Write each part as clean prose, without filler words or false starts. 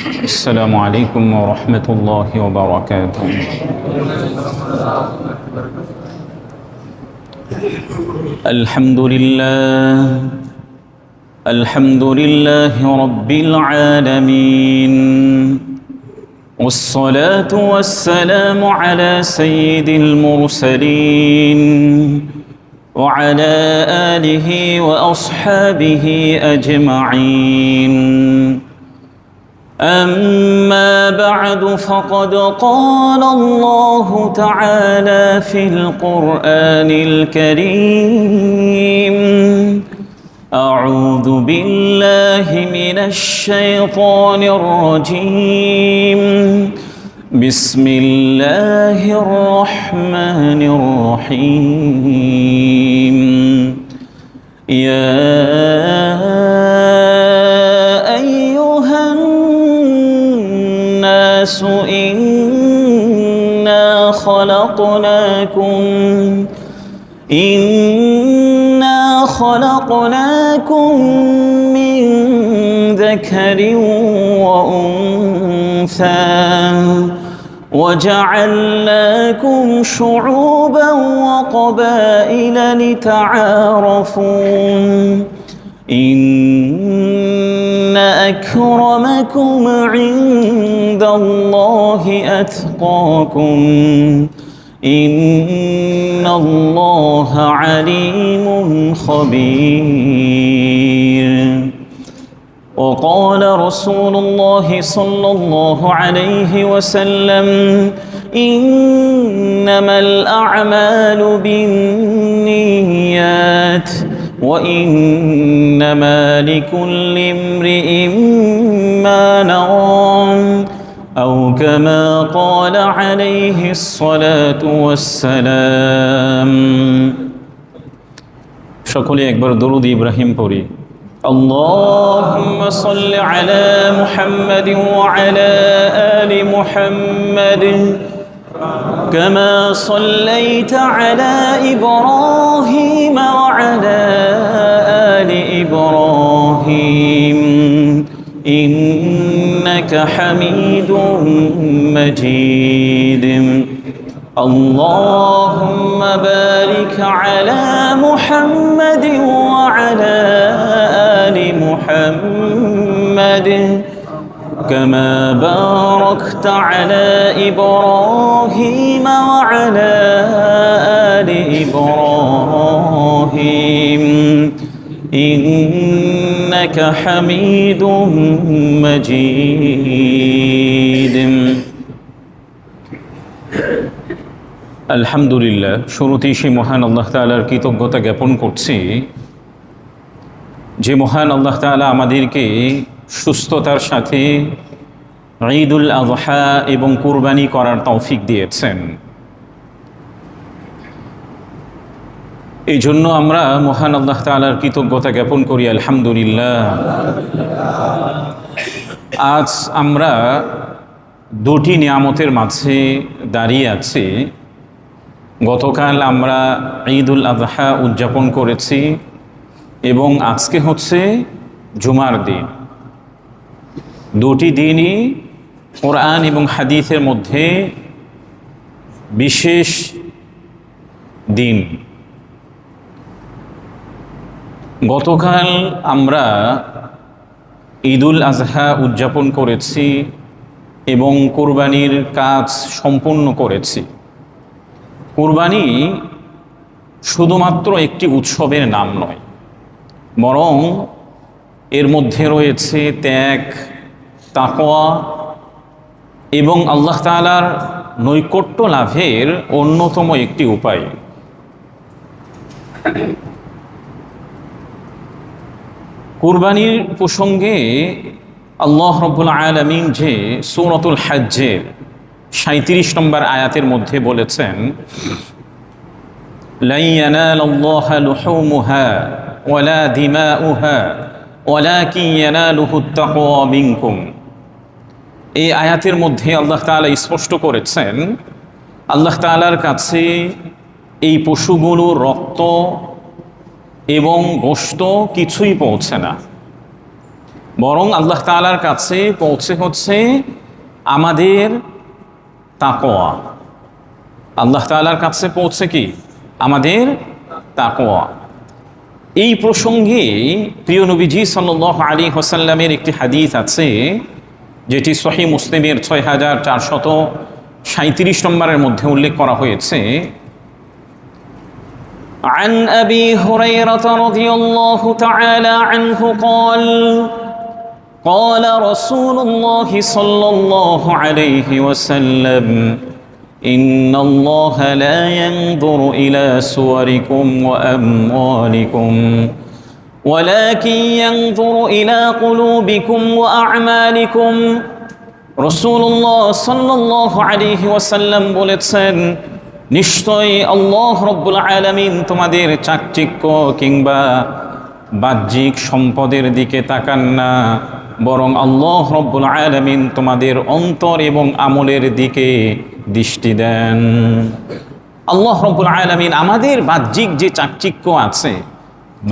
السلام عليكم ورحمة الله وبركاته. الحمد لله الحمد لله رب العالمين، والصلاة والسلام على سيد المرسلين وعلى آله وأصحابه أجمعين. أما بعد، فقد قال الله تعالى في القرآن الكريم: أعوذ بالله من الشيطان الرجيم، بسم الله الرحمن الرحيم. يا أيها الناس إنا خلقناكم من ذكر وأنثى وجعلناكم شعوبا وقبائل لتعارفوا، إن أكرمكم عند الله أتقاكم، إن الله عليم خبير. وقال رسول الله صلى الله عليه وسلم: إنما الأعمال بالنيات وإنما لكل امرئ ما نوى، أو كما قال عليه الصلاة والسلام. সকলে একবার দরুদ ইব্রাহিম পড়ি। اللهم صل على محمد وعلى آل محمد كما صليت على إبراهيم وعلى آل إبراهيم إنك حميد مجيد. اللهم بارك على محمد وعلى آل محمد كما باركت على إبراهيم وعلى آل إبراهيم إنك حميد مجيد. আলহামদুলিল্লাহ, শুরুতেই সেই মহান আল্লাহ তাআলার কৃতজ্ঞতা জ্ঞাপন করছি যে মহান আল্লাহ তাআলা আমাদেরকে সুস্থতার সাথে ঈদুল আযহা এবং কুরবানি করার তৌফিক দিয়েছেন। এই জন্য আমরা মহান আল্লাহ তাআলার কৃতজ্ঞতা জ্ঞাপন করি আলহামদুলিল্লাহ। আজ আমরা দুটি নিয়ামতের মাঝে দাঁড়িয়ে আছি। গতকাল আমরা ঈদুল আযহা উদযাপন করেছি এবং আজকে হচ্ছে জুমার দিন। দুটি দিনই কোরআন এবং হাদিসের মধ্যে বিশেষ দিন। গতকাল আমরা ঈদুল আযহা উদযাপন করেছি এবং কুরবানির কাজ সম্পূর্ণ করেছি। কুরবানি শুধুমাত্র একটি উৎসবের নাম নয়, বরং এর মধ্যে রয়েছে ত্যাগ, তাকওয়া এবং আল্লাহ তাআলার নৈকট্য লাভের অন্যতম একটি উপায়। কুরবানির প্রসঙ্গে আল্লাহ রাব্বুল আলামিন যে সূরাতুল হজ্জের ৩৭ নম্বর আয়াতের মধ্যে বলেছেন, লা ইয়ানালুল্লাহা লুহুমুহা ওয়ালা দিমাউহা ওয়ালাকিন ইয়ানালুহুত তাকওয়া মিনকুম। এই আয়াতের মধ্যে আল্লাহ তাআলা স্পষ্ট করেছেন, আল্লাহ তাআলার কাছে এই পশুগুলোর রক্ত এবং গোশত কিছুই পৌঁছে না, বরং আল্লাহ তাআলার কাছে পৌঁছে হচ্ছে আমাদের তাকওয়া। আল্লাহ তাআলার কাছে পৌঁছে কি? আমাদের তাকওয়া। এই প্রসঙ্গে প্রিয় নবীজি সাল্লাল্লাহু আলাইহি ওয়াসাল্লামের একটি হাদিস আছে, যেটি সহিহ মুসলিমের 6437 নম্বরের মধ্যে উল্লেখ করা হয়েছে। عن أبي هريرة رضي الله تعالى عنه قال قال رسول الله صلى الله عليه وسلم إن الله لا ينظر إلى صوركم وأموالكم ولكن ينظر إلى قلوبكم وأعمالكم। রাসূলুল্লাহ সাল্লাল্লাহু আলাইহি ওয়াসাল্লাম বলেছেন, নিশ্চয়ই আল্লাহ রব্বুল আলামিন তোমাদের চাকচিক্য কিংবা বাহ্যিক সম্পদের দিকে তাকান না, বরং আল্লাহ রব্বুল আলামিন তোমাদের অন্তর এবং আমলের দিকে দৃষ্টি দেন। আল্লাহ রব্বুল আলামিন আমাদের বাহ্যিক যে চাকচিক্য আছে,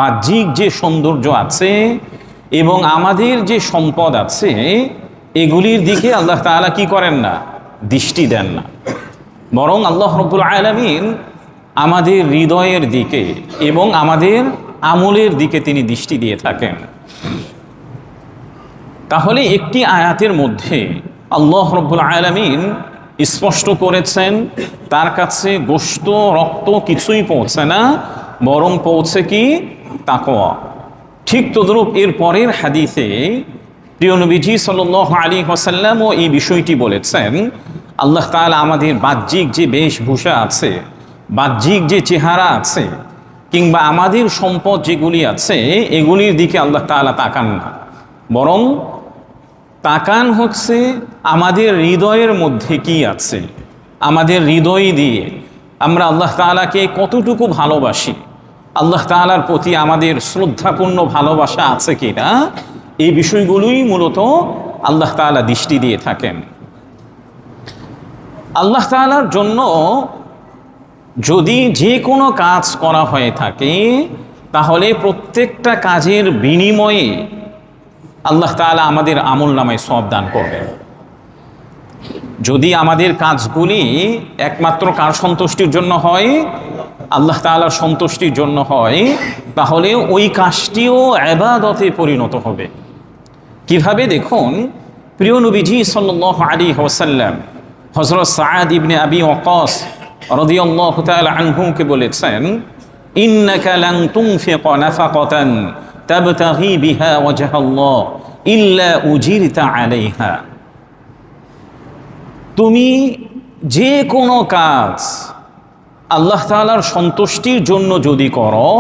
বাহ্যিক যে সৌন্দর্য আছে এবং আমাদের যে সম্পদ আছে, এগুলির দিকে আল্লাহ তাআলা কি করেন না? দৃষ্টি দেন না, বরং আল্লাহ রব্বুল আলামিন আমাদের হৃদয়ের দিকে এবং আমাদের আমলের দিকে তিনি দৃষ্টি দিয়ে থাকেন। তাহলে একটি আয়াতের মধ্যে আল্লাহ রব্বুল আলামিন স্পষ্ট করেছেন তার কাছে গোশত রক্ত কিছুই পৌঁছে না, বরং পৌঁছে কি? তাকওয়া। ঠিক তদ্রূপ এর পরের হাদিসে প্রিয় নবীজি সাল্লাল্লাহু আলাইহি ওয়াসাল্লামও এই বিষয়টি বলেছেন। আল্লাহ তাআলা আমাদের বাহ্যিক যে বেশভূষা আছে, বাহ্যিক যে চেহারা আছে, কিংবা আমাদের সম্পদ যেগুলি আছে, এগুলির দিকে আল্লাহ তাআলা তাকান না, বরং তাকান হচ্ছে আমাদের হৃদয়ের মধ্যে কি আছে, আমাদের হৃদয় দিয়ে আমরা আল্লাহ তাআলাকে কতটুকু ভালোবাসি, আল্লাহ তাআলার প্রতি আমাদের শ্রদ্ধাপূর্ণ ভালোবাসা আছে কিনা, এই বিষয়গুলোই মূলত আল্লাহ তাআলা দৃষ্টি দিয়ে থাকেন। আল্লাহ তাআলার জন্য যদি যে কোনো কাজ করা হয়ে থাকে, তাহলে প্রত্যেকটা কাজের বিনিময়ে আল্লাহ তাআলা আমাদের আমল নামায় সওয়াব দান করবেন। যদি আমাদের কাজগুলি একমাত্র কার সন্তুষ্টির জন্য হয়? আল্লাহ তাআলার সন্তুষ্টির জন্য হয়, তাহলে ওই কাজটিও ইবাদতে পরিণত হবে। কিভাবে? দেখুন, প্রিয় নবীজি সাল্লাল্লাহু আলাইহি ওয়াসাল্লাম হযরত সাআদ ইবনে আবি ওয়াক্কাস রাদিয়াল্লাহু তাআলা আনহুকে বলেছেন, ইন্নাকা লান তুনফিকা নাফাকাতান তাবতাগি বিহা ওয়াজহাল্লাহ ইল্লা উজিরতা আলাইহা। তুমি যে কোনো কাজ আল্লাহ তাআলার সন্তুষ্টির জন্য যদি করো,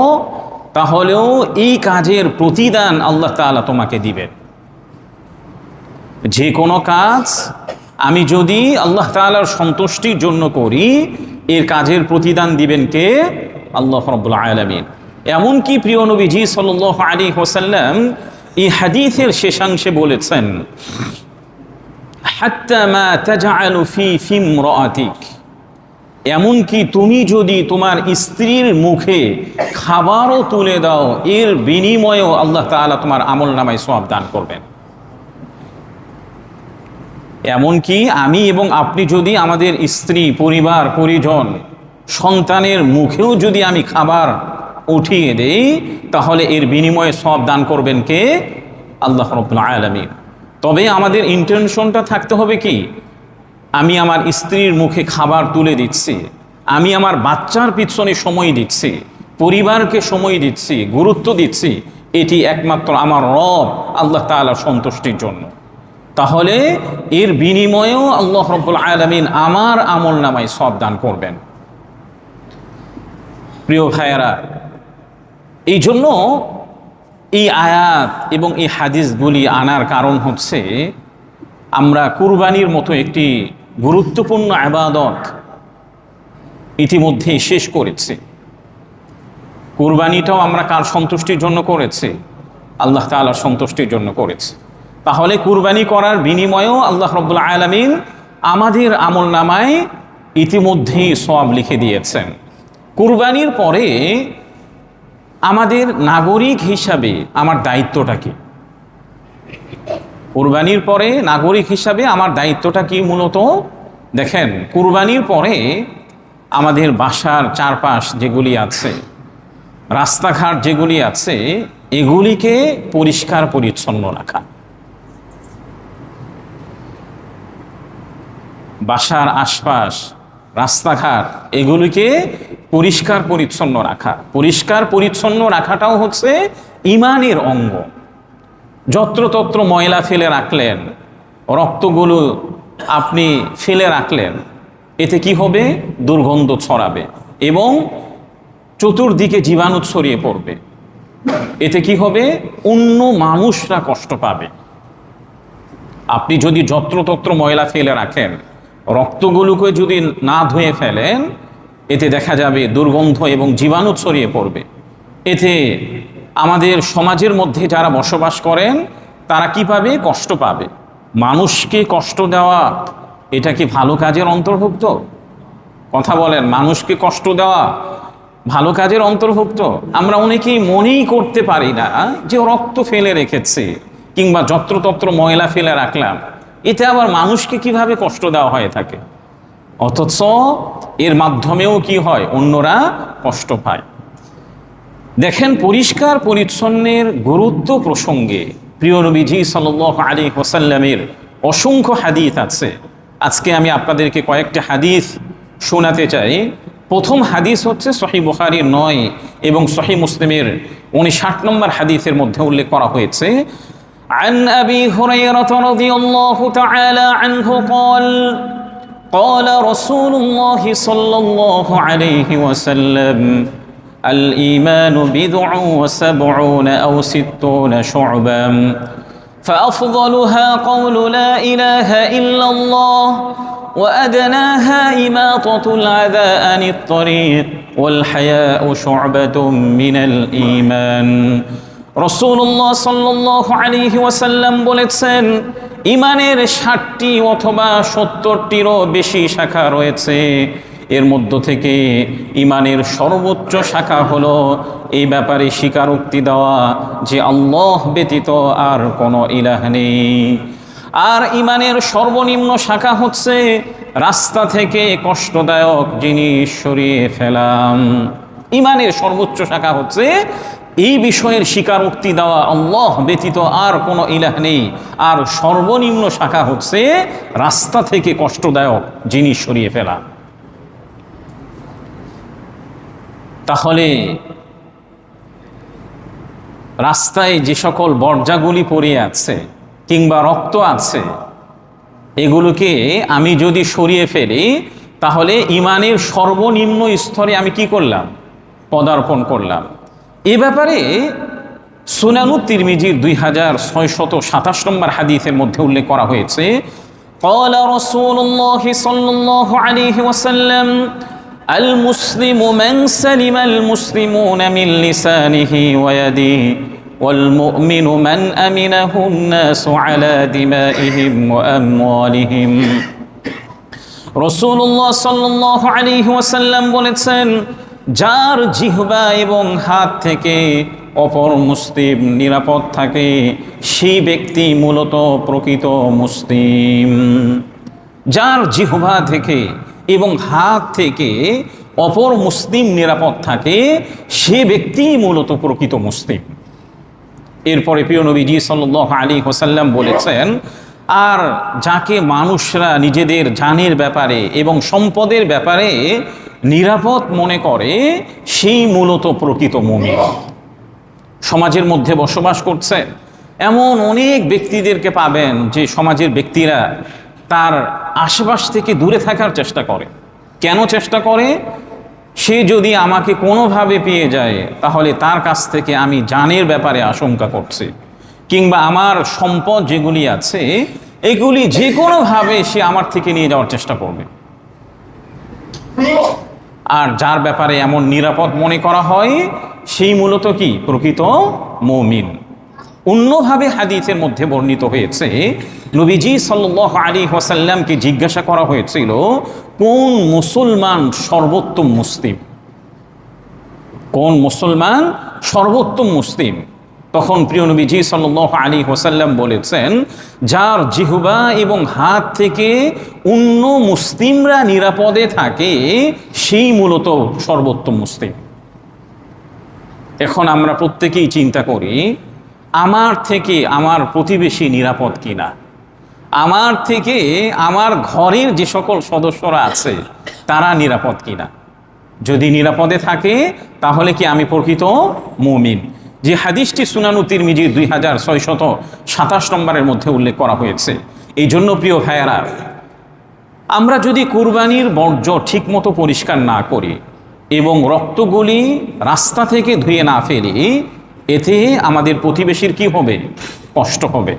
তাহলেও এই কাজের প্রতিদান আল্লাহ তাআলা তোমাকে দিবেন। যে কোনো কাজ আমি যদি আল্লাহ তাআলার সন্তুষ্টির জন্য করি, এর কাজের প্রতিদান দিবেন কে? আল্লাহ রাব্বুল আলামিন। এমনকি প্রিয় নবীজি সাল্লাল্লাহু আলাইহি ওয়াসাল্লাম এই হাদিসের শেষাংশে বলেছেন, হাত্তা মা তাজআলু ফি ইমরাআতিক, এমনকি তুমি যদি তোমার স্ত্রীর মুখে খাবারও তুলে দাও, এর বিনিময়েও আল্লাহ তাআলা তোমার আমল নামায় সওয়াব দান করবেন। এমনকি আমি এবং আপনি যদি আমাদের স্ত্রী, পরিবার, পরিজন, সন্তানের মুখেও যদি আমি খাবার উঠিয়ে দেই, তাহলে এর বিনিময়ে সওয়াব দান করবেন কে? আল্লাহ রাব্বুল আলামিন। তবে আমাদের ইন্টেনশনটা থাকতে হবে কি? আমি আমার স্ত্রীর মুখে খাবার তুলে দিচ্ছি, আমি আমার বাচ্চার পিছনে সময় দিচ্ছি, পরিবারকে সময় দিচ্ছি, গুরুত্ব দিচ্ছি, এটি একমাত্র আমার রব আল্লাহ তাআলার সন্তুষ্টির জন্য। তাহলে এর বিনিময়েও আল্লাহ রাব্বুল আলামিন আমার আমল নামায় সওয়াব দান করবেন। প্রিয় ভাইয়েরা, এই জন্য এই আয়াত এবং এই হাদিসগুলি আনার কারণ হচ্ছে, আমরা কুরবানির মতো একটি গুরুত্বপূর্ণ ইবাদত ইতিমধ্যে শেষ করেছি। কুরবানিটাও আমরা কার সন্তুষ্টির জন্য করেছি? আল্লাহ তাআলার সন্তুষ্টির জন্য করেছি। তাহলে কুরবানি করার বিনিময়েও আল্লাহ রাব্বুল আলামিন আমাদের আমল নামায় ইতিমধ্যেই সওয়াব লিখে দিয়েছেন। কুরবানির পরে আমাদের নাগরিক হিসাবে আমার দায়িত্বটা কি? কুরবানির পরে নাগরিক হিসাবে আমার দায়িত্বটা কি মূলত? দেখেন, কুরবানির পরে আমাদের বাসার চারপাশ যেগুলি আছে, রাস্তাঘাট যেগুলি আছে, এগুলিকে পরিষ্কার পরিচ্ছন্ন রাখা। বাসার আশপাশ, রাস্তাঘাট এগুলিকে পরিষ্কার পরিচ্ছন্ন রাখা। পরিষ্কার পরিচ্ছন্ন রাখাটাও হচ্ছে ঈমানের অঙ্গ। যত্রতত্র ময়লা ফেলে রাখলেন, রক্তগুলো আপনি ফেলে রাখলেন, এতে কি হবে? দুর্গন্ধ ছড়াবে এবং চতুর্দিকে জীবাণু ছড়িয়ে পড়বে। এতে কি হবে? অন্য মানুষরা কষ্ট পাবে। আপনি যদি যত্রতত্র ময়লা ফেলে রাখেন, রক্তগুলোকে যদি না ধুয়ে ফেলেন, এতে দেখা যাবে দুর্গন্ধ এবং জীবাণু ছড়িয়ে পড়বে। এতে আমাদের সমাজের মধ্যে যারা বসবাস করেন তারা কি পাবে? কষ্ট পাবে। মানুষকে কষ্ট দেওয়া এটা কি ভালো কাজের অন্তর্ভুক্ত? কথা বলেন, মানুষকে কষ্ট দেওয়া ভালো কাজের অন্তর্ভুক্ত? আমরা অনেকেই মনেই করতে পারি না যে রক্ত ফেলে রেখেছে কিংবা যত্রতত্র ময়লা ফেলে রাখলাম, এতে আবার মানুষকে কিভাবে কষ্ট দেওয়া হয়ে থাকে। অথচ এর মাধ্যমেও কি হয়? অন্যরা কষ্ট পায়। দেখেন, পরিষ্কার পরিচ্ছন্নের গুরুত্ব প্রসঙ্গে প্রিয় নবীজি সাল্লাল্লাহু আলাইহি ওয়াসাল্লামের অসংখ্য হাদিস আছে। আজকে আমি আপনাদেরকে কয়েকটা হাদিস শোনাতে চাই। প্রথম হাদিস হচ্ছে সহিহ বুখারীর 9 এবং সহিহ মুসলিমের 59 নম্বর হাদিসের মধ্যে উল্লেখ করা হয়েছে। عن أبي هريرة رضي الله تعالى عنه قال قال رسول الله صلى الله عليه وسلم الإيمان بضع وسبعون أو ستون شعبا فأفضلها قول لا إله إلا الله وأدناها إماطة الأذى عن الطريق والحياء شعبة من الإيمان রাসূলুল্লাহ সাল্লাল্লাহু আলাইহি ওয়াসাল্লাম বলেছেন, ঈমানের 60টি অথবা 70টিরও বেশি শাখা রয়েছে। এর মধ্য থেকে ঈমানের সর্বোচ্চ শাখা হলো এই ব্যাপারে স্বীকারোক্তি দেওয়া যে আল্লাহ ব্যতীত আর কোনো ইলাহ নেই। আর ঈমানের সর্বনিম্ন শাখা হচ্ছে রাস্তা থেকে কষ্টদায়ক জিনিস সরিয়ে ফেলাম। ঈমানের সর্বোচ্চ শাখা হচ্ছে এই বিষয়ের স্বীকারোক্তি দেওয়া আল্লাহ ব্যতীত আর কোনো ইলাহ নেই। আর সর্বনিম্ন শাখা হচ্ছে রাস্তা থেকে কষ্টদায়ক জিনিস সরিয়ে ফেলা। তাহলে রাস্তায় যে সকল বর্জ্যগুলি পড়ে আছে কিংবা রক্ত আছে, এগুলোকে আমি যদি সরিয়ে ফেলি তাহলে ঈমানের সর্বনিম্ন স্তরে আমি কি করলাম? পদার্পণ করলাম। এ ব্যাপারে সুনানুত তিরমিজির 2627 নম্বর হাদিসের মধ্যে উল্লেখ করা হয়েছে, قال رسول الله صلى الله عليه وسلم المسلم من سلم المسلمون من لسانه ويده والمؤمن من أمنه الناس على دمائهم وأموالهم। রাসূলুল্লাহ সাল্লাল্লাহু আলাইহি ওয়াসাল্লাম বলেছেন, যার জিহ্বা এবং হাত থেকে অপর মুসলিম নিরাপদ থাকে সেই ব্যক্তি মূলত প্রকৃত মুসলিম। যার জিহ্বা থেকে এবং হাত থেকে অপর মুসলিম নিরাপদ থাকে সে ব্যক্তি মূলত প্রকৃত মুসলিম। এরপরে প্রিয় নবীজি সাল্লাল্লাহু আলাইহি ওয়াসাল্লাম বলেছেন, আর যাকে মানুষরা নিজেদের জানের ব্যাপারে এবং সম্পদের ব্যাপারে নিরাপদ মনে করে সেই মূলত প্রকৃত মুমিন। সমাজের মধ্যে বসবাস করছে এমন অনেক ব্যক্তিদেরকে পাবেন যে সমাজের ব্যক্তিরা তার আশেপাশ থেকে দূরে থাকার চেষ্টা করে। কেন চেষ্টা করে? সে যদি আমাকে কোনোভাবে পেয়ে যায় তাহলে তার কাছ থেকে আমি জানের ব্যাপারে আশঙ্কা করছি, কিংবা আমার সম্পদ যেগুলি আছে এগুলি যে কোনোভাবে সে আমার থেকে নিয়ে যাওয়ার চেষ্টা করবে। আর যার ব্যাপারে এমন নিরাপদ মনে করা হয় সেই মূলত কি? প্রকৃত মুমিন। অন্যভাবে হাদিসের মধ্যে বর্ণিত হয়েছে, নবীজি সাল্লাল্লাহু আলাইহি ওয়াসাল্লামকে জিজ্ঞাসা করা হয়েছিল, কোন মুসলমান সর্বোত্তম মুসলিম? কোন মুসলমান সর্বোত্তম মুসলিম? তখন প্রিয় নবীজি সাল্লাল্লাহু আলাইহি ওয়াসাল্লাম বলেছেন, যার জিহ্বা এবং হাত থেকে অন্য মুসলিমরা নিরাপদে থাকে সেই মূলত সর্বোত্তম মুসলিম। এখন আমরা প্রত্যেকেই চিন্তা করি, আমার থেকে আমার প্রতিবেশী নিরাপদ কিনা, আমার থেকে আমার ঘরের যে সকল সদস্যরা আছে তারা নিরাপদ কিনা। যদি নিরাপদে থাকে তাহলে কি আমি প্রকৃত মুমিন। যে হাদিসটি সুনানু তিরমিজি 2627 নম্বরের মধ্যে উল্লেখ করা হয়েছে। এই জন্য প্রিয় ভাইয়েরা, আমরা যদি কুরবানির বর্জ্য ঠিকমতো পরিষ্কার না করি এবং রক্তগুলি রাস্তা থেকে ধুয়ে না ফেলি, এতে আমাদের প্রতিবেশীর কি হবে? কষ্ট হবে।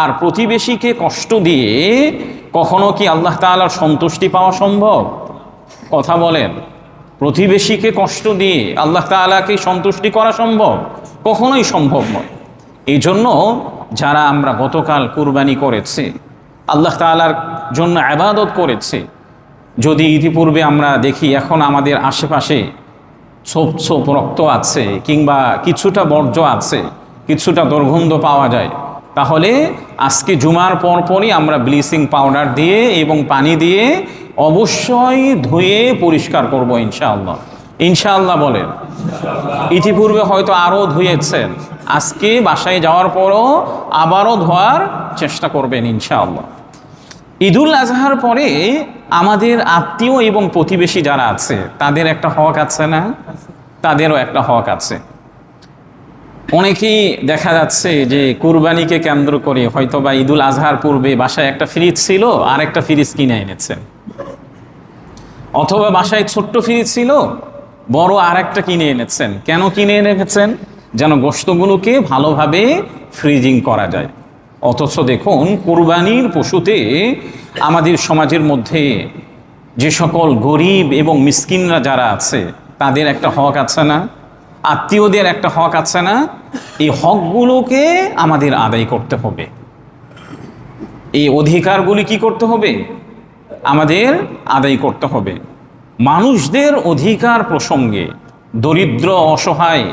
আর প্রতিবেশীকে কষ্ট দিয়ে কখনো কি আল্লাহ তাআলার সন্তুষ্টি পাওয়া সম্ভব? কথা বলেন, প্রতিবেশীকে কষ্ট দিয়ে আল্লাহ তাআলাকে সন্তুষ্টি করা সম্ভব? কখনোই সম্ভব নয়। এই জন্য যারা আমরা গতকাল কুরবানি করেছি, আল্লাহ তাআলার জন্য ইবাদত করেছি, যদি ইতিপূর্বে আমরা দেখি এখন আমাদের আশেপাশে ছোপ ছোপ রক্ত আছে কিংবা কিছুটা বর্জ্য আছে, কিছুটা দুর্গন্ধ পাওয়া যায়, তাহলে আজকে জুমার পরপরই আমরা ব্লিচিং পাউডার দিয়ে এবং পানি দিয়ে অবশ্যই ধুয়ে পরিষ্কার করব ইনশাআল্লাহ। ইনশাআল্লাহ বলেন। ইতিপূর্বে হয়তো আরও ধুয়েছেন, আজকে বাসায় যাওয়ার পরও আবারও ধোয়ার চেষ্টা করবেন ইনশাআল্লাহ। ঈদুল আজহার পরে আমাদের আত্মীয় এবং প্রতিবেশী যারা আছে তাদের একটা হক আছে না? তাদেরও একটা হক আছে। অনেকেই দেখা যাচ্ছে যে কুরবানিকে কেন্দ্র করে হয়তো বা ঈদুল আজহার পূর্বে বাসায় একটা ফ্রিজ ছিল আর একটা ফ্রিজ কিনে এনেছেন, অথবা বাসায় ছোট্ট ফ্রিজ ছিল, বড় আর একটা কিনে এনেছেন। কেন কিনে এনেছেন? যেন গোশতগুলোকে ভালোভাবে ফ্রিজিং করা যায়। অথচ দেখুন, কুরবানির পশুতে আমাদের সমাজের মধ্যে যে সকল গরিব এবং মিসকিনরা যারা আছে তাদের একটা হক আছে না? আত্মীয়দের একটা হক আছে না? এই হকগুলোকে আমাদের আদায় করতে হবে। এই অধিকারগুলি কি করতে হবে? আমাদের আদায় করতে হবে। মানুষদের অধিকার প্রসঙ্গে, দরিদ্র, অসহায়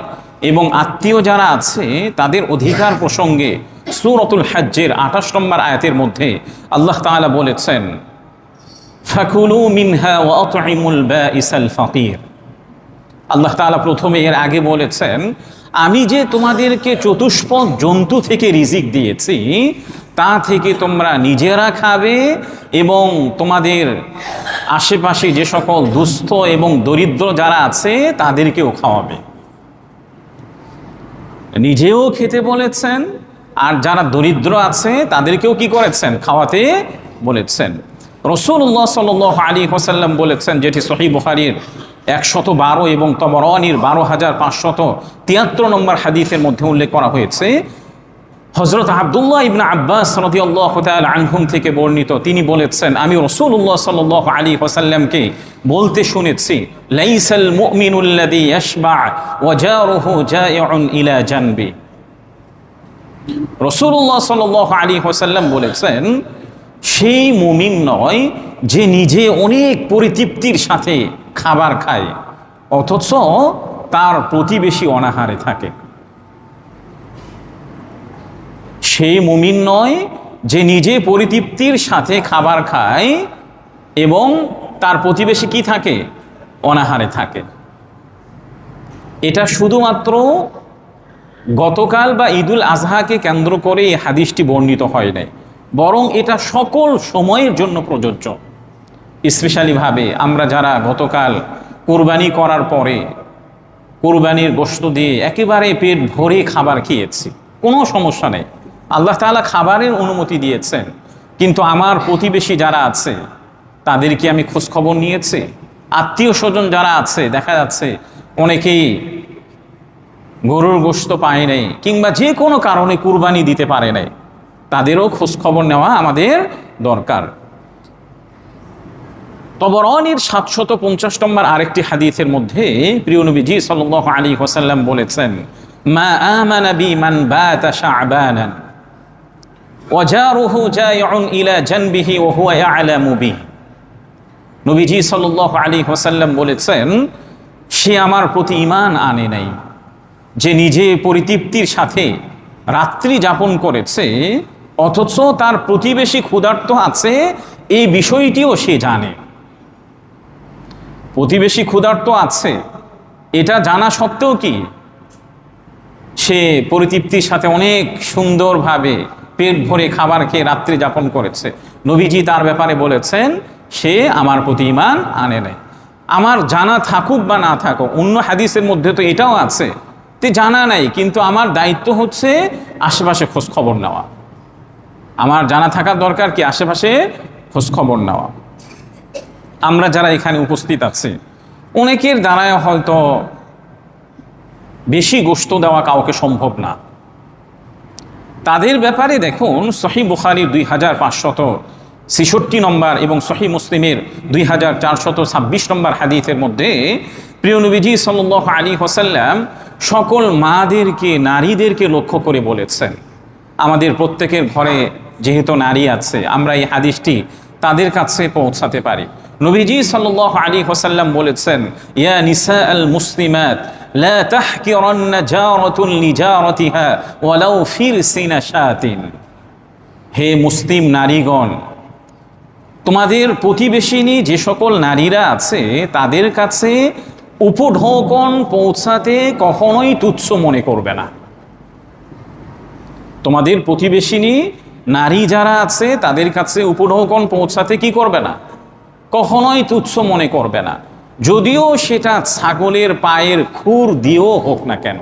এবং আত্মীয় যারা আছে তাদের অধিকার প্রসঙ্গে সূরাতুল হজ্জের 28 নম্বর আয়াতের মধ্যে আল্লাহ তাআলা বলেছেন, ফাকুলু মিনহা ওয়া আত'ইমুল বাঈসাল ফাকির। আল্লাহ তাআলা প্রথমে এর আগে বলেছেন, আমি যে তোমাদেরকে চতুষ্পদ জন্তু থেকে রিজিক দিয়েছি তা থেকে তোমরা নিজেরা খাবে এবং তোমাদের আশেপাশে যে সকল দুস্থ এবং দরিদ্র যারা আছে তাদেরকেও খাওয়াবে। নিজেও খেতে বলেছেন, আর যারা দরিদ্র আছে তাদেরকেও কি করেছেন? খাওয়াতে বলেছেন। রাসূলুল্লাহ সাল্লাল্লাহু আলাইহি ওয়াসাল্লাম বলেছেন, যেটি সহিহ বুখারীর 112 এবং তাবরানীর 12573 নম্বর হাদিসের মধ্যে উল্লেখ করা হয়েছে, হযরত আব্দুল্লাহ ইবনে আব্বাস রাদিয়াল্লাহু তাআলা আনহুম থেকে বর্ণিত, তিনি বলেছেন, আমি রাসূলুল্লাহ সাল্লাল্লাহু আলাইহি ওয়াসাল্লামকে বলতে শুনেছি, লাইসাল মুমিনুল্লাযী ইয়াশবা ওয়া জারুহু জাইউন ইলা জানবি। রাসূলুল্লাহ সাল্লাল্লাহু আলাইহি ওয়াসাল্লাম বলেছেন, সেই মুমিন নয় যে নিজে অনেক পরিতৃপ্তির সাথে খাবার খায় অথচ তার প্রতিবেশী অনাহারে থাকে। সেই মুমিন নয় যে নিজে পরিতৃপ্তির সাথে খাবার খায় এবং তার প্রতিবেশী কি থাকে? অনাহারে থাকে। এটা শুধুমাত্র গতকাল বা ঈদুল আজহাকে কেন্দ্র করে এই হাদিসটি বর্ণিত হয় নাই, বরং এটা সকল সময়ের জন্য প্রযোজ্য। স্পেশালিভাবে আমরা যারা গতকাল কুরবানি করার পরে কুরবানির গোশত দিয়ে একেবারে পেট ভরে খাবার খেয়েছি, কোনো সমস্যা নেই, আল্লাহ তাআলা খাবারের অনুমতি দিয়েছেন, কিন্তু আমার প্রতিবেশী যারা আছে তাদের কি আমি খোঁজখবর নিয়েছি? আত্মীয় স্বজন যারা আছে, দেখা যাচ্ছে অনেকেই গরুর গোশত পায় নাই কিংবা যে কোনো কারণে কুরবানি দিতে পারে নাই, তাদেরও খোঁজখবর নেওয়া আমাদের দরকার। তাবরানীর 750 নম্বর আরেকটি হাদিসের মধ্যে প্রিয় নবীজি সাল্লাল্লাহু আলাইহি ওয়াসাল্লাম বলেছেন, মা আমানা বি মান বাতা শাবানান ওয়া জারুহু জাইউন ইলা জানবিহি ওয়া হুয়া ইয়ালামু বিহি। নবীজি সাল্লাল্লাহু আলাইহি ওয়াসাল্লাম বলেছেন, সে আমার প্রতি ঈমান আনে নাই যে নিজে পরিতৃপ্তির সাথে রাত্রি যাপন করেছে, অথচ তার প্রতিবেশী ক্ষুধার্ত আছে এই বিষয়টিও সে জানে। প্রতিবেশী ক্ষুধার্ত আছে এটা জানা সত্ত্বেও কি সে পরিতৃপ্তির সাথে অনেক সুন্দরভাবে পেট ভরে খাবার খেয়ে রাত্রি যাপন করেছে। নবীজি তার ব্যাপারে বলেছেন সে আমার প্রতি ঈমান আনে নাই। আমার জানা থাকুক বা না থাকুক, অন্য হাদিসের মধ্যে তো এটাও আছে যে জানা নাই, কিন্তু আমার দায়িত্ব হচ্ছে আশেপাশে খোঁজ খবর নেওয়া। আমার জানা থাকার দরকার কি আশেপাশে খোঁজ খবর নেওয়া। আমরা যারা এখানে উপস্থিত আছি অনেকের দ্বারায় হয়তো বেশি গোশত দেওয়া কাউকে সম্ভব না। তাদের ব্যাপারে দেখুন সহিহ বুখারীর 2566 নম্বর এবং সহিহ মুসলিমের 2426 নম্বর হাদিসের মধ্যে প্রিয় নবীজি সাল্লাল্লাহু আলাইহি ওয়াসাল্লাম সকল মাদেরকে, নারীদেরকে লক্ষ্য করে বলেছেন। আমাদের প্রত্যেকের ঘরে যেহেতু নারী আছে, আমরা এই হাদিসটি তাদের কাছে পৌঁছাতে পারি। নবীজি সাল্লাল্লাহু আলাইহি ওয়াসাল্লাম বলেছেন, ইয়া নিসা আল মুসলিমাত লা তাহকিরান্না জারাতুন লিজারাতিহা ওয়ালাউ ফিরসিনা শাতিন। হে মুসলিম নারীগণ, তোমাদের প্রতিবেশিনী যে সকল নারীরা আছে তাদের কাছে উপঢৌকন পৌঁছাতে কখনোই তুচ্ছ মনে করবে না। তোমাদের প্রতিবেশিনী নারী যারা আছে তাদের কাছে উপঢৌকন পৌঁছাতে কি করবে না? কখনোই তুচ্ছ মনে করবে না, যদিও সেটা ছাগলের পায়ের খুর দিয়েও হোক না কেন।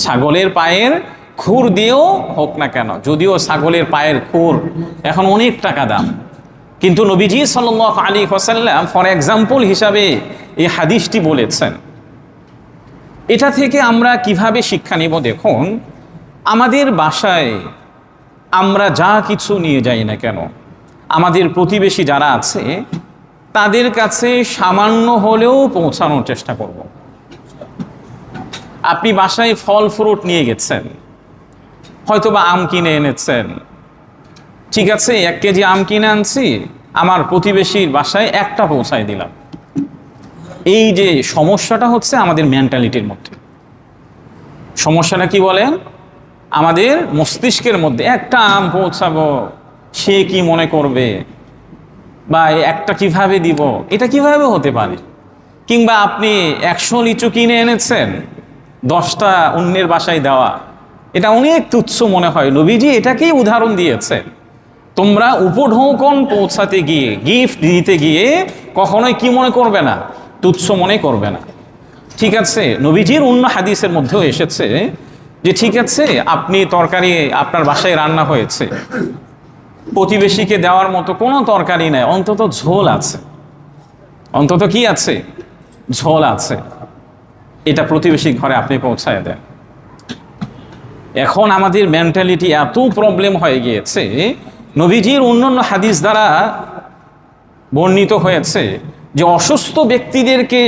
ছাগলের পায়ের খুর দিয়েও হোক না কেন, যদিও ছাগলের পায়ের খুর এখন অনেক টাকা দাম, কিন্তু নবীজি সাল্লাল্লাহু আলাইহি ওয়াসাল্লাম ফর এক্সাম্পল হিসাবে এই হাদিসটি বলেছেন। এটা থেকে আমরা কিভাবে শিক্ষা নেব? দেখুন, আমাদের বাসায় আমরা যা কিছু নিয়ে যাই না কেন, আমাদের প্রতিবেশী যারা আছে তাদের কাছে সামান্য হলেও পৌঁছানোর চেষ্টা করব। আপনি বাসায় ফল ফ্রুট নিয়ে গেছেন, হয়তোবা আম কিনে এনেছেন, ঠিক আছে 1 কেজি আম কিনে আনছি, আমার প্রতিবেশীর বাসায় একটা পৌঁছায় দিলাম। এই যে সমস্যাটা হচ্ছে আমাদের মেন্টালিটির মধ্যে। সমস্যাটা কি বলেন? আমাদের মস্তিষ্কের মধ্যে একটা আম পৌঁছাবো, সে কি মনে করবে, বা একটা কিভাবে দিব, এটা কিভাবে হতে পারে? কিংবা আপনি 100 লিচু কিনে এনেছেন, 10টা অন্যের বাসায় দেওয়া, এটা অনেক তুচ্ছ মনে হয়। নবীজি এটাকেই উদাহরণ দিয়েছেন, তোমরা উপঢৌকন পৌঁছাতে গিয়ে, গিফট দিতে গিয়ে কখনোই কি মনে করবে না? তুচ্ছ মনে করবে না। ঠিক আছে, নবীজির অন্য হাদিসের মধ্যেও এসেছে যে ঠিক আছে আপনি তরকারি আপনার বাসায় রান্না হয়েছে, প্রতিবেশীকে দেওয়ার মতো কোনো তরকারি নেই, অন্তত ঝোল আছে, অন্তত কি আছে? ঝোল আছে, এটা প্রতিবেশী ঘরে আপনি পৌঁছায় দেন। এখন আমাদের মেন্টালিটি এত প্রবলেম হয়ে গিয়েছে, নবীজির অন্যান্য হাদিস দ্বারা বর্ণিত হয়েছে যে অসুস্থ ব্যক্তিদেরকে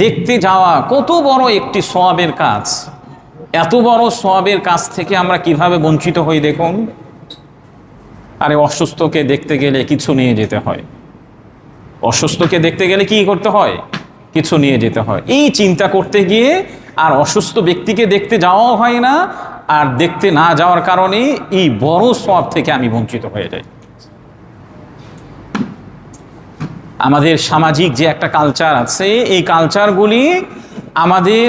দেখতে যাওয়া কত বড় একটি সওয়াবের কাজ। এত বড় সওয়াবের কাজ থেকে আমরা কিভাবে বঞ্চিত হই দেখুন। আরে অসুস্থকে দেখতে গেলে কিছু নিয়ে যেতে হয়, অসুস্থকে দেখতে গেলে কি করতে হয়? কিছু নিয়ে যেতে হয়। এই চিন্তা করতে গিয়ে আর অসুস্থ ব্যক্তিকে দেখতে যাওয়াও হয় না, আর দেখতে না যাওয়ার কারণে এই বড় সওয়াব থেকে আমি বঞ্চিত হয়ে যাই। আমাদের সামাজিক যে একটা কালচার আছে, এই কালচারগুলি আমাদের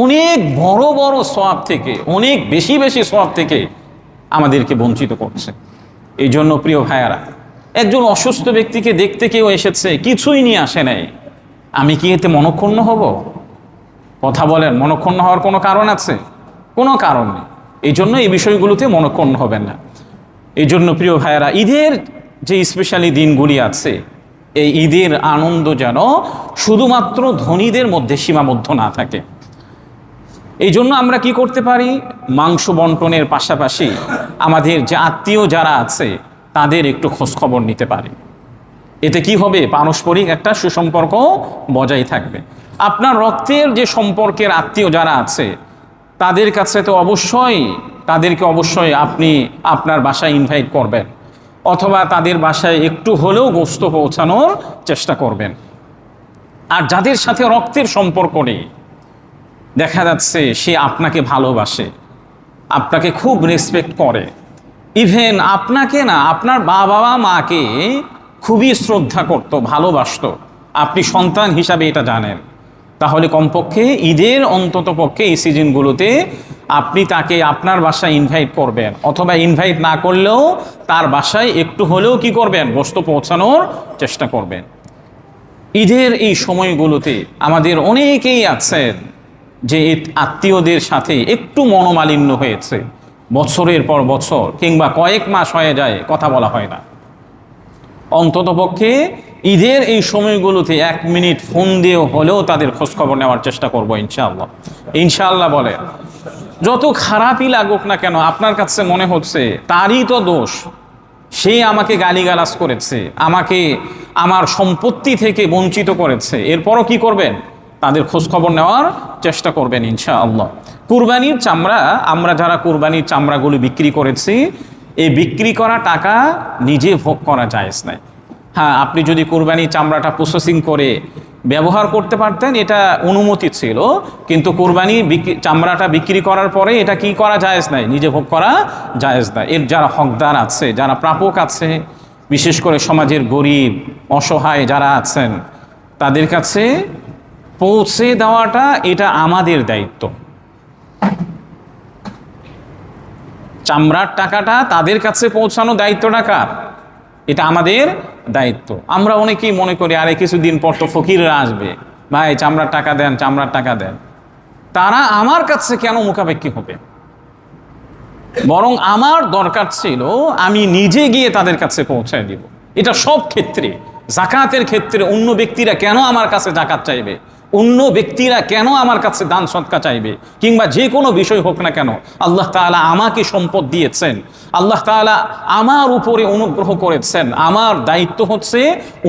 অনেক বড় বড় সওয়াব থেকে, অনেক বেশি বেশি সওয়াব থেকে আমাদেরকে বঞ্চিত করছে। এই জন্য প্রিয় ভাইয়ারা, একজন অসুস্থ ব্যক্তিকে দেখতে কেউ এসেছে, কিছুই নিয়ে আসে নাই, আমি কি এতে মনক্ষুণ্ণ হব? কথা বলেন, মনক্ষুণ্ণ হওয়ার কোনো কারণ আছে? কোনো কারণ নেই। এই জন্য এই বিষয়গুলোতে মনক্ষুণ্ণ হবেন না। এই জন্য প্রিয় ভাইয়ারা, ঈদের যে স্পেশালি দিনগুলি আছে, এই ঈদের আনন্দ যেন শুধুমাত্র ধনীদের মধ্যে সীমাবদ্ধ না থাকে। এই জন্য আমরা কি করতে পারি? মাংস বন্টনের পাশাপাশি আমাদের যে আত্মীয় যারা আছে তাদের একটু খোঁজখবর নিতে পারি। এতে কি হবে? পারস্পরিক একটা সুসম্পর্ক বজায় থাকবে। আপনার রক্তের যে সম্পর্কের আত্মীয় যারা আছে তাদের কাছে তো তাদেরকে অবশ্যই আপনি আপনার বাসায় ইনভাইট করবেন, অথবা তাদের বাসায় একটু হলেও গোশত পৌঁছানোর চেষ্টা করবেন। আর যাদের সাথে রক্তের সম্পর্ক নেই, দেখা যাচ্ছে সে আপনাকে ভালোবাসে, আপনাকে খুব রেসপেক্ট করে, ইভেন আপনাকে না, আপনার বাবা মাকে খুবই শ্রদ্ধা করত, ভালোবাসত, আপনি সন্তান হিসাবে এটা জানেন, তাহলে কমপক্ষে ঈদের অন্তত পক্ষে এই সিজনগুলোতে আপনি তাকে আপনার বাসায় ইনভাইট করবেন, অথবা ইনভাইট না করলেও তার বাসায় একটু হলেও কি করবেন, গোশত পৌঁছানোর চেষ্টা করবেন। ঈদের এই সময়গুলোতে আমাদের অনেকেই আছেন যে আত্মীয়দের সাথে একটু মনোমালিন্য হয়েছে, বছরের পর বছর কিংবা কয়েক মাস হয়ে যায় কথা বলা হয় না। অন্ততপক্ষে ঈদের এই সময়গুলোতে 1 মিনিট ফোন দিয়ে হলেও তাদের খোঁজখবর নেওয়ার চেষ্টা করবো ইনশাআল্লাহ। ইনশাআল্লাহ বলে, যত খারাপই লাগুক না কেন, আপনার কাছে মনে হচ্ছে তারই তো দোষ, সে আমাকে গালিগালাজ করেছে, আমাকে আমার সম্পত্তি থেকে বঞ্চিত করেছে, এরপরও কি করবেন, তাদের খোঁজখবর নেওয়ার চেষ্টা করবেন ইনশাআল্লাহ। কুরবানির চামড়া, আমরা যারা কুরবানির চামড়াগুলি বিক্রি করেছি, এই বিক্রি করা টাকা নিজে ভোগ করা জায়েজ নাই। হ্যাঁ, আপনি যদি কুরবানির চামড়াটা প্রসেসিং করে ব্যবহার করতে পারতেন, এটা অনুমতি ছিল, কিন্তু কুরবানি চামড়াটা বিক্রি করার পরে এটা কি করা জায়েজ নাই, নিজে ভোগ করা জায়েজ নাই। এর যারা হকদার আছে, যারা প্রাপক আছে, বিশেষ করে সমাজের গরিব অসহায় যারা আছেন, তাদের কাছে পৌঁছে দেওয়াটা এটা আমাদের দায়িত্ব। চামড়ার টাকাটা তাদের কাছে পৌঁছানো দায়িত্বটা কার? এটা আমাদের দায়িত্ব। আমরা অনেকেই মনে করি আরে কিছুদিন পর তো ফকিররা আসবে, ভাই চামড়ার টাকা দেন, চামড়ার টাকা দেন। তারা আমার কাছে কেন মুখাপেক্ষী হবে? বরং আমার দরকার ছিল আমি নিজে গিয়ে তাদের কাছে পৌঁছায় দিব। এটা সব ক্ষেত্রে, জাকাতের ক্ষেত্রে অন্য ব্যক্তিরা কেন আমার কাছে জাকাত চাইবে, অন্য ব্যক্তিরা কেন আমার কাছে দান সদকা চাইবে, কিংবা যে কোনো বিষয় হোক না কেন, আল্লাহ তাআলা আমাকে সম্পদ দিয়েছেন, আল্লাহ তাআলা আমার উপরে অনুগ্রহ করেছেন, আমার দায়িত্ব হচ্ছে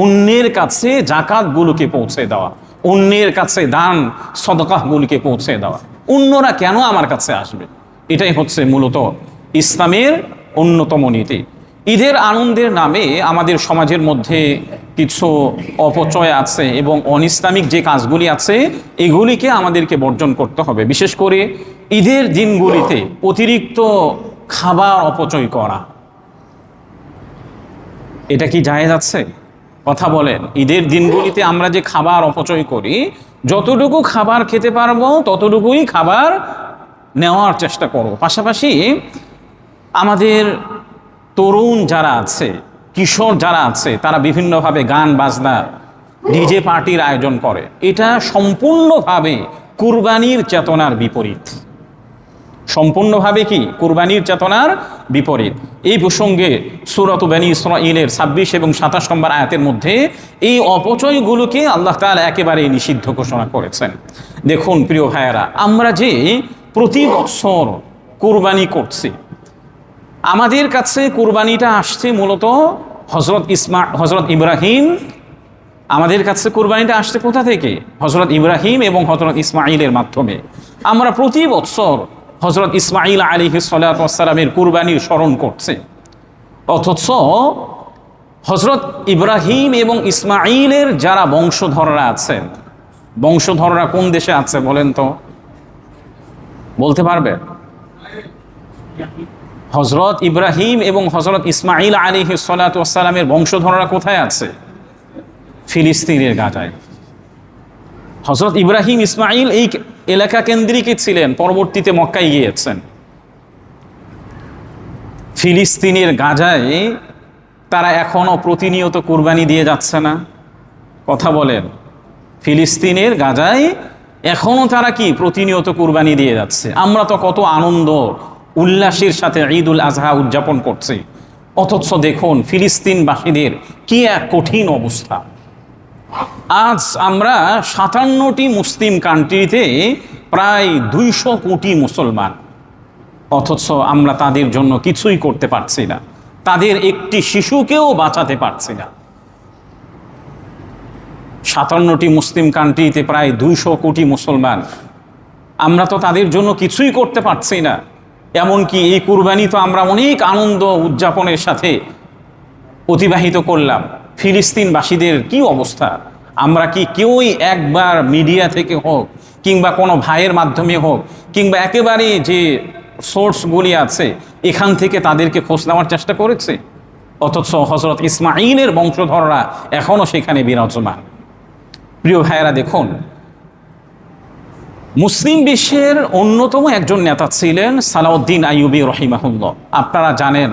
অন্যের কাছে জাকাতগুলোকে পৌঁছে দেওয়া, অন্যের কাছে দান সদকাহগুলোকে পৌঁছে দেওয়া। অন্যরা কেন আমার কাছে আসবে? এটাই হচ্ছে মূলত ইসলামের অন্যতম নীতি। ঈদের আনন্দের নামে আমাদের সমাজের মধ্যে কিছু অপচয় আছে এবং অনিসলামিক যে কাজগুলি আছে, এগুলিকে আমাদেরকে বর্জন করতে হবে। বিশেষ করে ঈদের দিনগুলিতে অতিরিক্ত খাবার অপচয় করা, এটা কি জায়েজ আছে? কথা বলেন। ঈদের দিনগুলিতে আমরা যে খাবার অপচয় করি, যতটুকু খাবার খেতে পারবো ততটুকুই খাবার নেওয়ার চেষ্টা করব। পাশাপাশি আমাদের তরুণ যারা আছে, কিশোর যারা আছে, তারা বিভিন্নভাবে গান বাজনা, ডিজে পার্টির আয়োজন করে। এটা সম্পূর্ণভাবে কুরবানির চেতনার বিপরীত, সম্পূর্ণভাবে কি কুরবানির চেতনার বিপরীত। এই প্রসঙ্গে সূরাত বনী ইসরাঈলের 26 এবং 27 নম্বর আয়াতের মধ্যে এই অপচয়গুলোকে আল্লাহ তাআলা একেবারে নিষিদ্ধ ঘোষণা করেছেন। দেখুন প্রিয় ভাইয়েরা, আমরা যে প্রতি বছর কুরবানি করছি, আমাদের কাছে কুরবানিটা আসছে মূলত হযরত ইব্রাহিম। আমাদের কাছে কুরবানিটা আসছে কোথা থেকে? হযরত ইব্রাহিম এবং হযরত ইসমাঈলের মাধ্যমে। আমরা প্রতি বছর হযরত ইসমাঈল আলাইহিস সালাতু ওয়াস সালামের কুরবানির স্মরণ করছি, অথচ হযরত ইব্রাহিম এবং ইসমাঈলের যারা বংশধররা আছেন, বংশধররা কোন দেশে আছে বলেন তো? বলতে পারবেন? হযরত ইব্রাহিম এবং হযরত ইসমাঈল আলাইহিস সালাতু ওয়াস সালামের বংশধররা কোথায় আছে? ফিলিস্তিনের গাজায়। হযরত ইব্রাহিম ইসমাঈল এই এলাকা কেন্দ্রিকই ছিলেন, পরবর্তীতে মক্কায় গিয়েছেন। ফিলিস্তিনের গাজায় তারা এখনো প্রতিনিয়ত কুরবানি দিয়ে যাচ্ছে না? কথা বলেন। ফিলিস্তিনের গাজায় এখনো তারা কি প্রতিনিয়ত কুরবানি দিয়ে যাচ্ছে। আমরা তো কত আনন্দ উল্লাসের সাথে ঈদুল আজহা উদযাপন করছি, অথচ দেখুন ফিলিস্তিনবাসীদের কি এক কঠিন অবস্থা। আজ আমরা 57টি মুসলিম কান্ট্রিতে প্রায় 200 কোটি মুসলমান, অথচ আমরা তাদের জন্য কিছুই করতে পারছি না, তাদের একটি শিশুকেও বাঁচাতে পারছি না। 57টি মুসলিম কান্ট্রিতে প্রায় 200 কোটি মুসলমান, আমরা তো তাদের জন্য কিছুই করতে পারছি না। এমনকি এই কুরবানি তো আমরা অনেক আনন্দ উদযাপনের সাথে অতিবাহিত করলাম, ফিলিস্তিনবাসীদের কি অবস্থা? আমরা কি কেউই একবার মিডিয়া থেকে হোক, কিংবা কোনো ভাইয়ের মাধ্যমে হোক, কিংবা একেবারে যে সোর্সগুলি আছে এখান থেকে তাদেরকে খোঁজ নেওয়ার চেষ্টা করেছে? অথচ হযরত ইসমাঈলের বংশধররা এখনও সেখানে বিরাজমান। প্রিয় ভাইয়েরা, দেখুন, মুসলিম বিশ্বের অন্যতম একজন নেতা ছিলেন সালাউদ্দিন আইয়ুবী রহিমাহুল্লাহ। আপনারা জানেন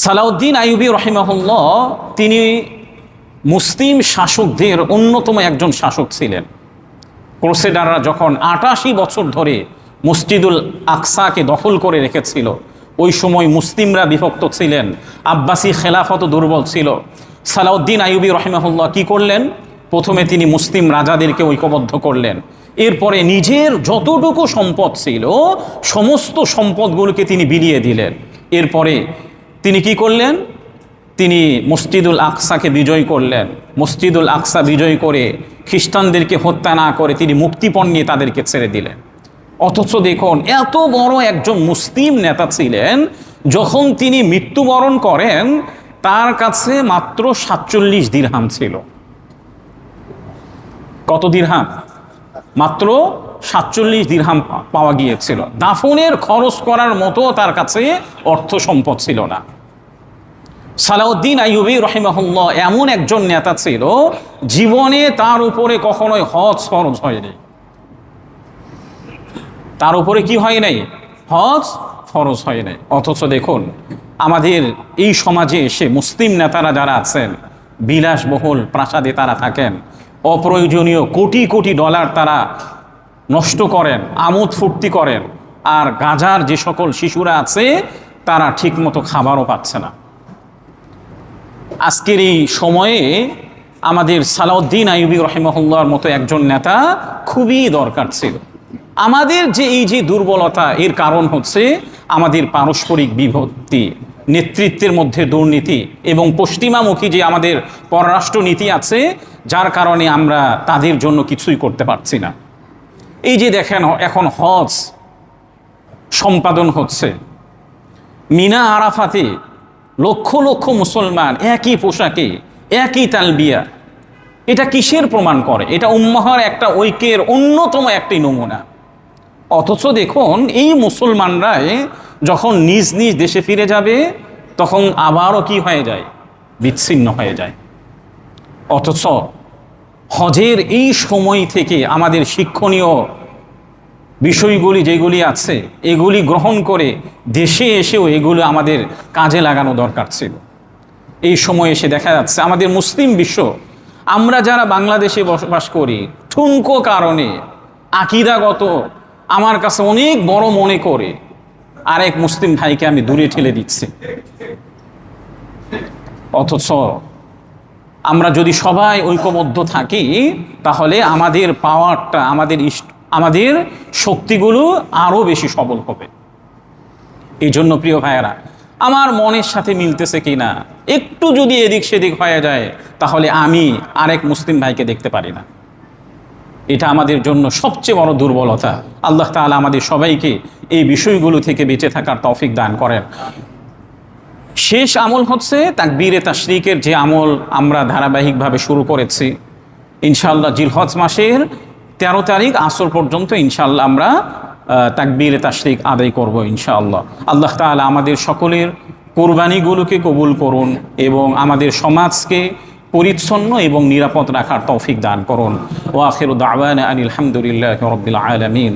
সালাউদ্দিন আইয়ুবী রহিমাহুল্লাহ তিনি মুসলিম শাসকদের অন্যতম একজন শাসক ছিলেন। ক্রুসেডাররা যখন ৮৮ বছর ধরে মসজিদুল আকসাকে দখল করে রেখেছিল, ওই সময় মুসলিমরা বিভক্ত ছিলেন, আব্বাসী খেলাফত দুর্বল ছিল। সালাউদ্দিন আইয়ুবী রহিমাহুল্লাহ কি করলেন? প্রথমে তিনি মুসলিম রাজাদেরকে ঐক্যবদ্ধ করলেন, এরপরে নিজের যতটুকু সম্পদ ছিল সমস্ত সম্পদগুলোকে তিনি বিলিয়ে দিলেন। এরপরে তিনি কি করলেন? তিনি মসজিদুল আকসাকে বিজয় করলেন। মসজিদুল আকসা বিজয় করে খ্রিস্টানদেরকে হত্যা না করে তিনি মুক্তিপণ নিয়ে তাদেরকে ছেড়ে দিলেন। অথচ দেখুন, এত বড় একজন মুসলিম নেতা ছিলেন, যখন তিনি মৃত্যুবরণ করেন তার কাছে মাত্র ৪৭ দিরহাম ছিল। কত দিরহাম? মাত্র ৪৭ দিরহাম পাওয়া গিয়েছিল। দাফনের খরচ করার মতো তার কাছে অর্থ সম্পদ ছিল না। সালাউদ্দিন আইয়ুবী রহিমাহুল্লাহ এমন একজন নেতা ছিল, জীবনে তার উপরে কখনোই হজ ফরজ হয়নি। তার উপরে কি হয় নাই? হজ ফরজ হয় নাই। অথচ দেখুন, আমাদের এই সমাজে এসে মুসলিম নেতারা যারা আছেন, বিলাসবহুল প্রাসাদে তারা থাকেন, অপ্রয়োজনীয় কোটি কোটি ডলার তারা নষ্ট করেন, আমোদ ফুর্তি করেন, আর গাজার যে সকল শিশুরা আছে তারা ঠিকমতো খাবারও পাচ্ছে না। আজকের এই সময়ে আমাদের সালাউদ্দিন আইয়ুবী রহিমাহুল্লাহর মতো একজন নেতা খুবই দরকার ছিল। আমাদের যে এই যে দুর্বলতা, এর কারণ হচ্ছে আমাদের পারস্পরিক বিভক্তি, নেতৃত্বের মধ্যে দুর্নীতি এবং পশ্চিমামুখী যে আমাদের পররাষ্ট্র নীতি আছে, যার কারণে আমরা তাদের জন্য কিছুই করতে পারছি না। এই যে দেখেন, এখন হজ সম্পাদন হচ্ছে, মিনা আরাফাতে লক্ষ লক্ষ মুসলমান একই পোশাকে, একই তালবিয়া। এটা কিসের প্রমাণ করে? এটা উম্মাহর একটা ঐক্যের অন্যতম একটি নমুনা। অথচ দেখুন, এই মুসলমানরাই যখন নিজ নিজ দেশে ফিরে যাবে তখন আবারও কি হয়ে যায়? বিচ্ছিন্ন হয়ে যায়। অথচ হজের এই সময় থেকে আমাদের শিক্ষণীয় বিষয়গুলি যেগুলি আছে এগুলি গ্রহণ করে দেশে এসেও এগুলো আমাদের কাজে লাগানো দরকার ছিল। এই সময় এসে দেখা যাচ্ছে আমাদের মুসলিম বিশ্ব, আমরা যারা বাংলাদেশে বসবাস করি, ঠুনকো কারণে আকীদাগত আমার কাছে অনেক বড় মনে করে আরেক মুসলিম ভাইকে আমি দূরে ঠেলে দিচ্ছি। অথচ আমরা যদি সবাই ঐক্যবদ্ধ থাকি তাহলে আমাদের পাওয়ারটা, আমাদের শক্তিগুলো আরও বেশি সবল হবে। এই জন্য প্রিয় ভাইয়েরা, আমার মনের সাথে মিলতেছে কি না, একটু যদি এদিক সেদিক হয়ে যায় তাহলে আমি আরেক মুসলিম ভাইকে দেখতে পারি না। এটা আমাদের জন্য সবচেয়ে বড় দুর্বলতা। আল্লাহ তাআলা আমাদের সবাইকে এই বিষয়গুলো থেকে বেঁচে থাকার তৌফিক দান করেন। শেষ আমল হচ্ছে তাকবীরে তাশরিকের যে আমল আমরা ধারাবাহিকভাবে শুরু করেছি। ইনশাআল্লাহ জিলহজ মাসের 13 তারিখ আসর পর্যন্ত ইনশাআল্লাহ আমরা তাকবীরে তাশরিক আদায় করব ইনশাআল্লাহ। আল্লাহ তাআলা আমাদের সকলের কুরবানিগুলোকে কবুল করুন এবং আমাদের সমাজকে পরিচ্ছন্ন এবং নিরাপদ রাখার তৌফিক দান করুন। ওয়া আখিরু দাওয়ানা আনিল হামদুলিল্লাহি রাব্বিল আলামিন।